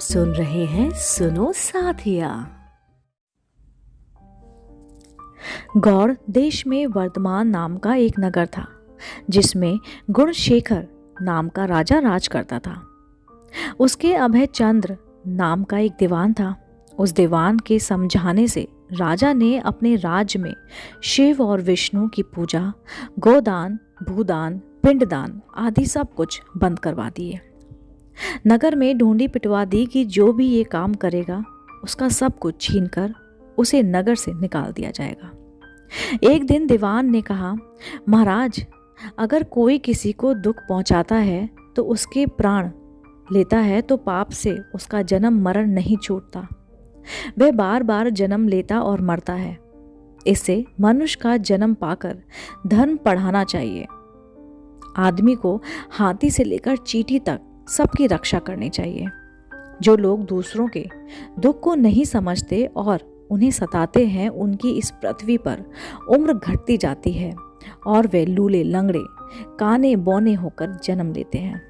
सुन रहे हैं सुनो साथिया। गौड़ देश में वर्धमान नाम का एक नगर था जिसमें गुणशेखर नाम का राजा राज करता था। उसके अभय चंद्र नाम का एक दीवान था। उस दीवान के समझाने से राजा ने अपने राज्य में शिव और विष्णु की पूजा, गोदान, भूदान, पिंडदान आदि सब कुछ बंद करवा दिए। नगर में ढूंढी पिटवा दी कि जो भी ये काम करेगा उसका सब कुछ छीनकर उसे नगर से निकाल दिया जाएगा। एक दिन दीवान ने कहा, महाराज, अगर कोई किसी को दुख पहुंचाता है तो उसके प्राण लेता है तो पाप से उसका जन्म मरण नहीं छूटता। वह बार बार जन्म लेता और मरता है। इससे मनुष्य का जन्म पाकर धर्म पढ़ाना चाहिए। आदमी को हाथी से लेकर चींटी तक सबकी रक्षा करनी चाहिए। जो लोग दूसरों के दुख को नहीं समझते और उन्हें सताते हैं, उनकी इस पृथ्वी पर उम्र घटती जाती है और वे लूले लंगड़े काने बौने होकर जन्म लेते हैं।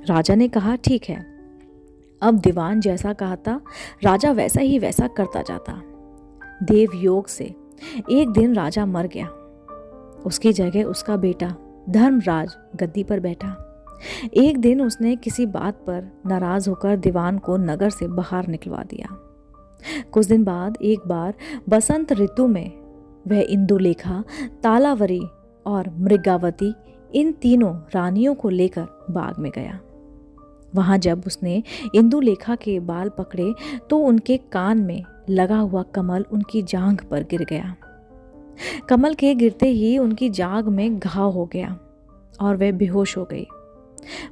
राजा ने कहा, ठीक है। अब दीवान जैसा कहता राजा वैसा करता जाता। देव योग से एक दिन राजा मर गया। उसकी जगह उसका बेटा धर्मराज गद्दी पर बैठा। एक दिन उसने किसी बात पर नाराज होकर दीवान को नगर से बाहर निकलवा दिया। कुछ दिन बाद एक बार बसंत ऋतु में वह इंदुलेखा, तालावरी और मृगावती इन तीनों रानियों को लेकर बाग में गया। वहां जब उसने इंदुलेखा के बाल पकड़े तो उनके कान में लगा हुआ कमल उनकी जांघ पर गिर गया। कमल के गिरते ही उनकी जांघ में घाव हो गया और वह बेहोश हो गई।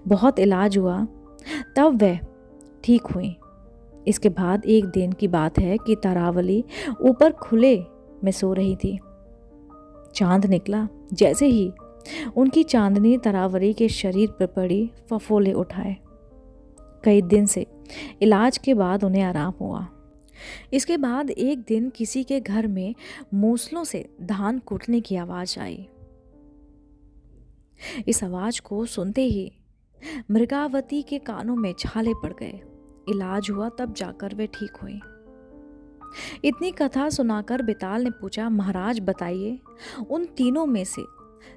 बहुत इलाज हुआ तब वह ठीक हुई। इसके बाद एक दिन की बात है कि तारावली ऊपर खुले में सो रही थी। चांद निकला। जैसे ही उनकी चांदनी तारावली के शरीर पर पड़ी, फफोले उठाए। कई दिन से इलाज के बाद उन्हें आराम हुआ। इसके बाद एक दिन किसी के घर में मूसलों से धान कूटने की आवाज आई। इस आवाज को सुनते ही मृगावती के कानों में छाले पड़ गए। इलाज हुआ तब जाकर वे ठीक हुई। इतनी कथा सुनाकर बेताल ने पूछा, महाराज बताइए, उन तीनों में से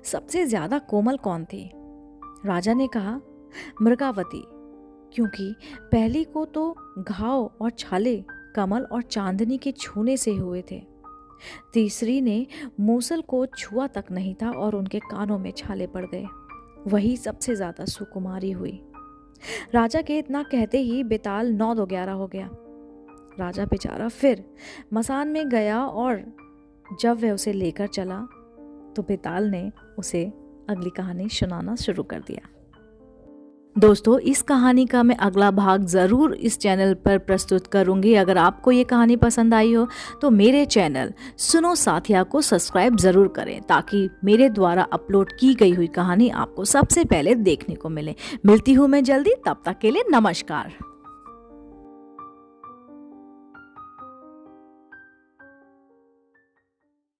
सबसे ज्यादा कोमल कौन थी? राजा ने कहा, मृगावती, क्योंकि पहली को तो घाव और छाले कमल और चांदनी के छूने से हुए थे। तीसरी ने मूसल को छुआ तक नहीं था और उनके कानों में छाले पड़ गए। वही सबसे ज्यादा सुकुमारी हुई। राजा के इतना कहते ही बेताल 9-11 हो गया। राजा बेचारा फिर मसान में गया और जब वह उसे लेकर चला तो बेताल ने उसे अगली कहानी सुनाना शुरू कर दिया। दोस्तों, इस कहानी का मैं अगला भाग ज़रूर इस चैनल पर प्रस्तुत करूंगी। अगर आपको ये कहानी पसंद आई हो तो मेरे चैनल सुनो साथिया को सब्सक्राइब ज़रूर करें ताकि मेरे द्वारा अपलोड की गई हुई कहानी आपको सबसे पहले देखने को मिले। मिलती हूँ मैं जल्दी, तब तक के लिए नमस्कार।